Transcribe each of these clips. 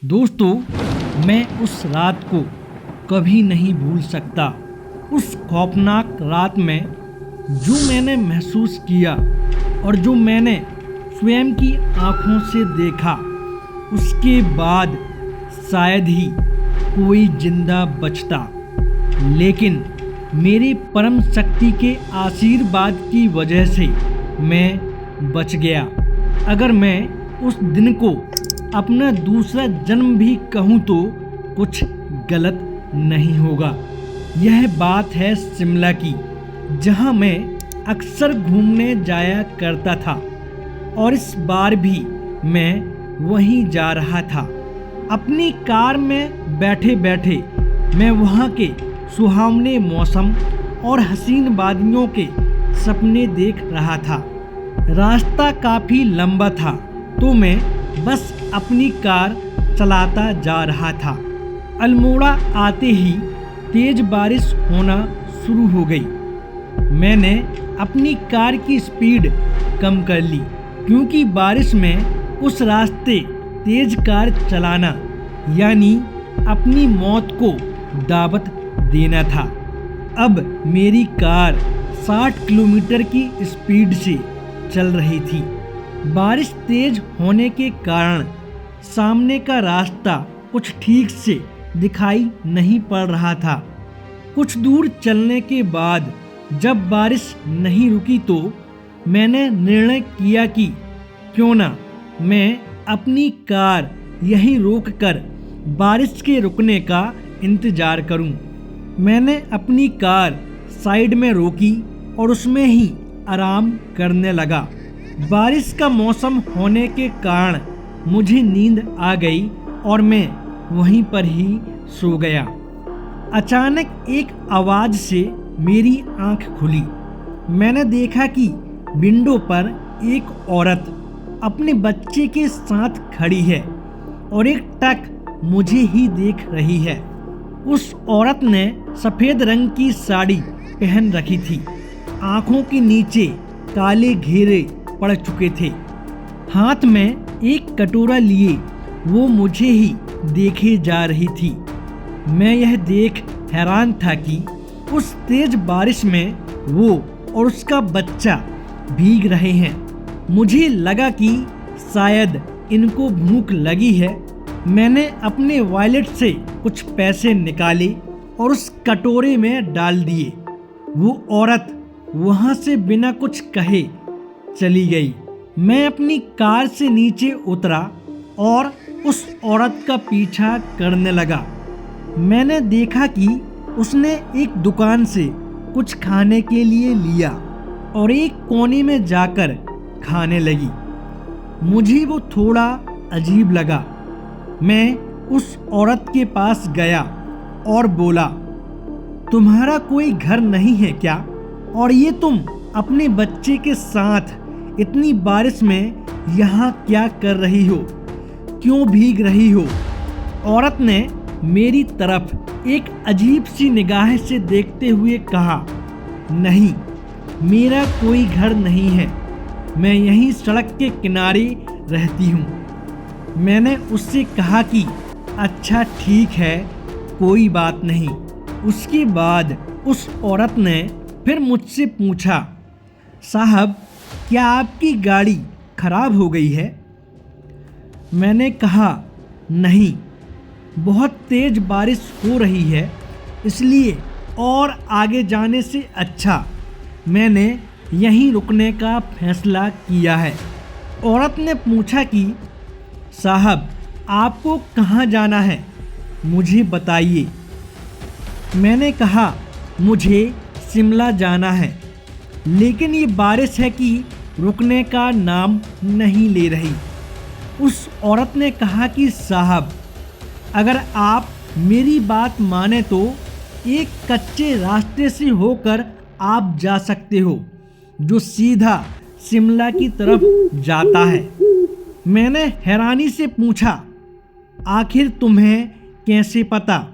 दोस्तों, मैं उस रात को कभी नहीं भूल सकता। उस खौफनाक रात में जो मैंने महसूस किया और जो मैंने स्वयं की आंखों से देखा, उसके बाद शायद ही कोई जिंदा बचता। लेकिन मेरे परम शक्ति के आशीर्वाद की वजह से मैं बच गया। अगर मैं उस दिन को अपना दूसरा जन्म भी कहूँ तो कुछ गलत नहीं होगा। यह बात है शिमला की, जहाँ मैं अक्सर घूमने जाया करता था और इस बार भी मैं वहीं जा रहा था। अपनी कार में बैठे बैठे मैं वहाँ के सुहावने मौसम और हसीन वादियों के सपने देख रहा था। रास्ता काफ़ी लंबा था तो मैं बस अपनी कार चलाता जा रहा था। अल्मोड़ा आते ही तेज बारिश होना शुरू हो गई। मैंने अपनी कार की स्पीड कम कर ली, क्योंकि बारिश में उस रास्ते तेज कार चलाना यानी अपनी मौत को दावत देना था। अब मेरी कार 60 किलोमीटर की स्पीड से चल रही थी। बारिश तेज होने के कारण सामने का रास्ता कुछ ठीक से दिखाई नहीं पड़ रहा था। कुछ दूर चलने के बाद जब बारिश नहीं रुकी तो मैंने निर्णय किया कि क्यों ना मैं अपनी कार यहीं रोककर बारिश के रुकने का इंतजार करूं। मैंने अपनी कार साइड में रोकी और उसमें ही आराम करने लगा। बारिश का मौसम होने के कारण मुझे नींद आ गई और मैं वहीं पर ही सो गया। अचानक एक आवाज़ से मेरी आंख खुली। मैंने देखा कि विंडो पर एक औरत अपने बच्चे के साथ खड़ी है और एक टक मुझे ही देख रही है। उस औरत ने सफ़ेद रंग की साड़ी पहन रखी थी। आंखों के नीचे काले घेरे पड़ चुके थे। हाथ में एक कटोरा लिए वो मुझे ही देखे जा रही थी। मैं यह देख हैरान था कि उस तेज बारिश में वो और उसका बच्चा भीग रहे हैं। मुझे लगा कि शायद इनको भूख लगी है। मैंने अपने वॉलेट से कुछ पैसे निकाले और उस कटोरे में डाल दिए। वो औरत वहाँ से बिना कुछ कहे चली गई। मैं अपनी कार से नीचे उतरा और उस औरत का पीछा करने लगा। मैंने देखा कि उसने एक दुकान से कुछ खाने के लिए लिया और एक कोने में जाकर खाने लगी। मुझे वो थोड़ा अजीब लगा। मैं उस औरत के पास गया और बोला, तुम्हारा कोई घर नहीं है क्या? और ये तुम अपने बच्चे के साथ इतनी बारिश में यहाँ क्या कर रही हो? क्यों भीग रही हो? औरत ने मेरी तरफ एक अजीब सी निगाह से देखते हुए कहा, नहीं, मेरा कोई घर नहीं है। मैं यहीं सड़क के किनारे रहती हूँ। मैंने उससे कहा कि अच्छा ठीक है, कोई बात नहीं। उसके बाद उस औरत ने फिर मुझसे पूछा, साहब, क्या आपकी गाड़ी खराब हो गई है? मैंने कहा, नहीं, बहुत तेज बारिश हो रही है, इसलिए और आगे जाने से अच्छा मैंने यहीं रुकने का फैसला किया है। औरत ने पूछा कि साहब, आपको कहाँ जाना है, मुझे बताइए। मैंने कहा, मुझे शिमला जाना है, लेकिन ये बारिश है कि रुकने का नाम नहीं ले रही। उस औरत ने कहा कि साहब, अगर आप मेरी बात माने तो एक कच्चे रास्ते से होकर आप जा सकते हो, जो सीधा शिमला की तरफ जाता है। मैंने हैरानी से पूछा, आखिर तुम्हें कैसे पता?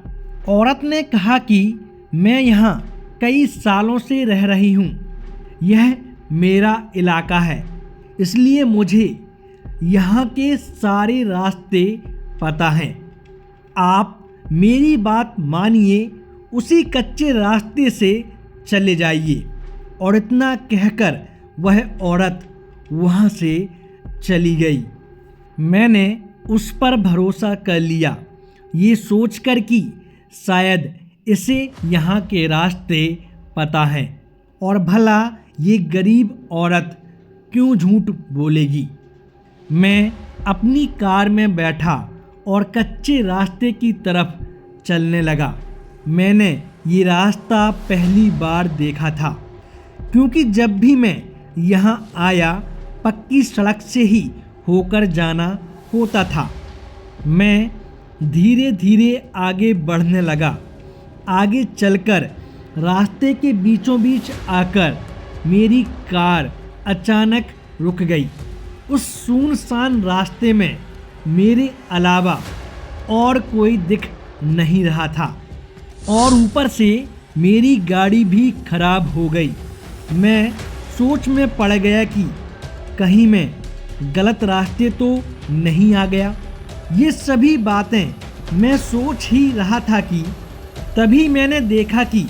औरत ने कहा कि मैं यहाँ कई सालों से रह रही हूँ। यह मेरा इलाका है, इसलिए मुझे यहाँ के सारे रास्ते पता है। आप मेरी बात मानिए, उसी कच्चे रास्ते से चले जाइए। और इतना कहकर वह औरत वहाँ से चली गई। मैंने उस पर भरोसा कर लिया, ये सोचकर कि शायद इसे यहाँ के रास्ते पता है और भला ये गरीब औरत क्यों झूठ बोलेगी। मैं अपनी कार में बैठा और कच्चे रास्ते की तरफ चलने लगा। मैंने ये रास्ता पहली बार देखा था, क्योंकि जब भी मैं यहाँ आया पक्की सड़क से ही होकर जाना होता था। मैं धीरे धीरे आगे बढ़ने लगा। आगे चलकर रास्ते के बीचों बीच आकर मेरी कार अचानक रुक गई। उस सुनसान रास्ते में मेरे अलावा और कोई दिख नहीं रहा था और ऊपर से मेरी गाड़ी भी खराब हो गई। मैं सोच में पड़ गया कि कहीं मैं गलत रास्ते तो नहीं आ गया। ये सभी बातें मैं सोच ही रहा था कि तभी मैंने देखा कि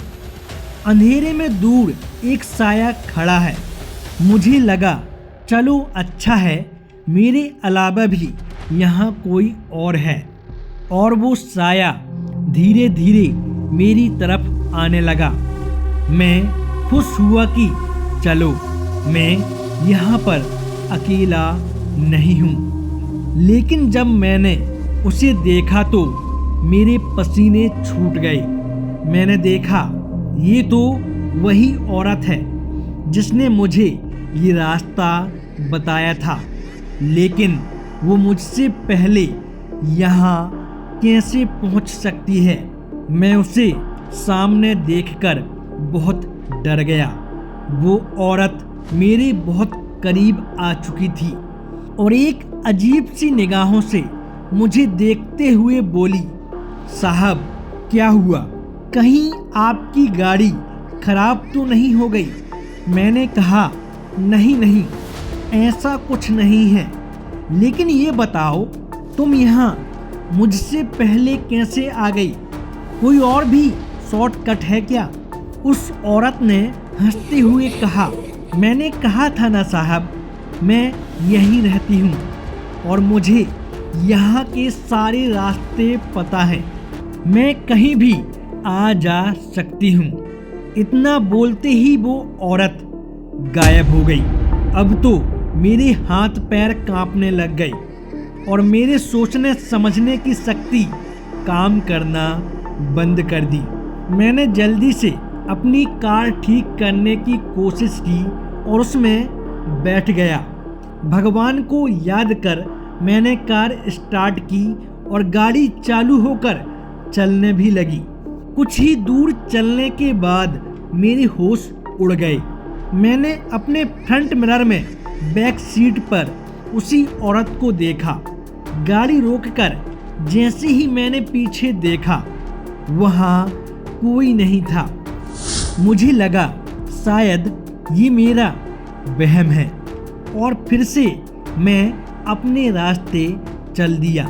अंधेरे में दूर एक साया खड़ा है। मुझे लगा चलो अच्छा है, मेरे अलावा भी यहाँ कोई और है। और वो साया धीरे धीरे मेरी तरफ आने लगा। मैं खुश हुआ कि चलो मैं यहाँ पर अकेला नहीं हूँ। लेकिन जब मैंने उसे देखा तो मेरे पसीने छूट गए। मैंने देखा ये तो वही औरत है जिसने मुझे ये रास्ता बताया था, लेकिन वो मुझसे पहले यहाँ कैसे पहुँच सकती है। मैं उसे सामने देखकर बहुत डर गया। वो औरत मेरे बहुत करीब आ चुकी थी और एक अजीब सी निगाहों से मुझे देखते हुए बोली, साहब क्या हुआ, कहीं आपकी गाड़ी खराब तो नहीं हो गई? मैंने कहा नहीं नहीं, ऐसा कुछ नहीं है, लेकिन ये बताओ तुम यहाँ मुझसे पहले कैसे आ गई? कोई और भी शॉर्टकट है क्या? उस औरत ने हंसते हुए कहा, मैंने कहा था ना साहब, मैं यहीं रहती हूँ और मुझे यहाँ के सारे रास्ते पता हैं। मैं कहीं भी आ जा सकती हूँ। इतना बोलते ही वो औरत गायब हो गई। अब तो मेरे हाथ पैर कांपने लग गए और मेरे सोचने समझने की शक्ति काम करना बंद कर दी। मैंने जल्दी से अपनी कार ठीक करने की कोशिश की और उसमें बैठ गया। भगवान को याद कर मैंने कार स्टार्ट की और गाड़ी चालू होकर चलने भी लगी। कुछ ही दूर चलने के बाद मेरे होश उड़ गए। मैंने अपने फ्रंट मिरर में बैक सीट पर उसी औरत को देखा। गाड़ी रोककर जैसे ही मैंने पीछे देखा, वहाँ कोई नहीं था। मुझे लगा शायद ये मेरा वहम है और फिर से मैं अपने रास्ते चल दिया।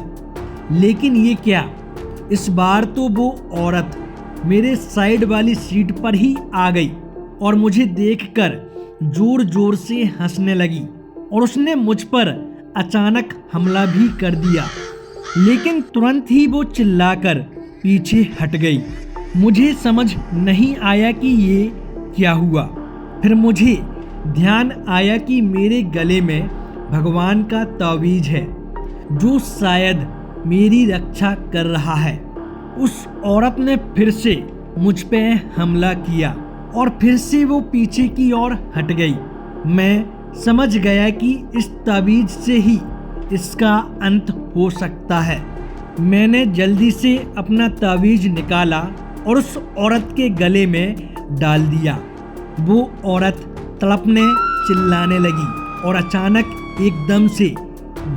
लेकिन ये क्या, इस बार तो वो औरत मेरे साइड वाली सीट पर ही आ गई और मुझे देखकर जोर जोर से हंसने लगी और उसने मुझ पर अचानक हमला भी कर दिया। लेकिन तुरंत ही वो चिल्लाकर पीछे हट गई। मुझे समझ नहीं आया कि ये क्या हुआ। फिर मुझे ध्यान आया कि मेरे गले में भगवान का तावीज है जो शायद मेरी रक्षा कर रहा है। उस औरत ने फिर से मुझ पे हमला किया और फिर से वो पीछे की ओर हट गई। मैं समझ गया कि इस तावीज से ही इसका अंत हो सकता है। मैंने जल्दी से अपना तावीज निकाला और उस औरत के गले में डाल दिया। वो औरत तड़पने चिल्लाने लगी और अचानक एकदम से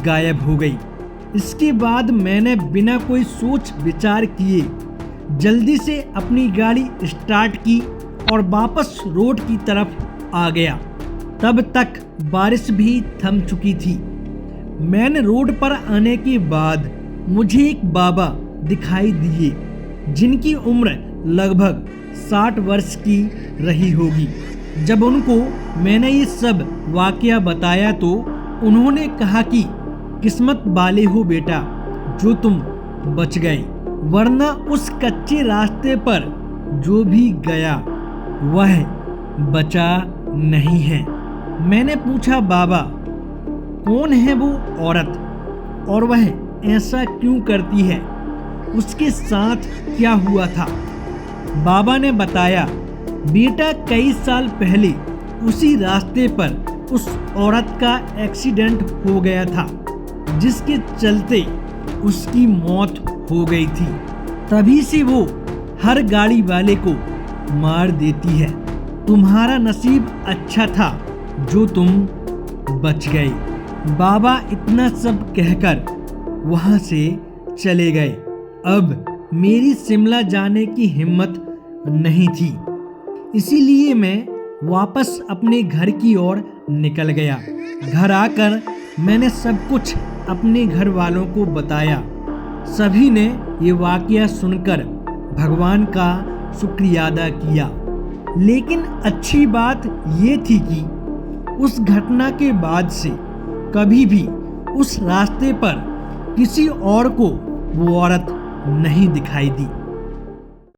गायब हो गई। इसके बाद मैंने बिना कोई सोच विचार किए जल्दी से अपनी गाड़ी स्टार्ट की और वापस रोड की तरफ आ गया। तब तक बारिश भी थम चुकी थी। मैंने रोड पर आने के बाद मुझे एक बाबा दिखाई दिए जिनकी उम्र लगभग 60 वर्ष की रही होगी। जब उनको मैंने ये सब वाकया बताया तो उन्होंने कहा कि किस्मत वाले हो बेटा जो तुम बच गए, वरना उस कच्चे रास्ते पर जो भी गया वह बचा नहीं है। मैंने पूछा, बाबा कौन है वो औरत और वह ऐसा क्यों करती है, उसके साथ क्या हुआ था? बाबा ने बताया, बेटा कई साल पहले उसी रास्ते पर उस औरत का एक्सीडेंट हो गया था जिसके चलते उसकी मौत हो गई थी। तभी से वो हर गाड़ी वाले को मार देती है। तुम्हारा नसीब अच्छा था जो तुम बच गए। बाबा इतना सब कहकर वहां से चले गए। अब मेरी शिमला जाने की हिम्मत नहीं थी, इसीलिए मैं वापस अपने घर की ओर निकल गया। घर आकर मैंने सब कुछ अपने घर वालों को बताया। सभी ने ये वाकया सुनकर भगवान का शुक्रिया अदा किया। लेकिन अच्छी बात ये थी कि उस घटना के बाद से कभी भी उस रास्ते पर किसी और को वो औरत नहीं दिखाई दी।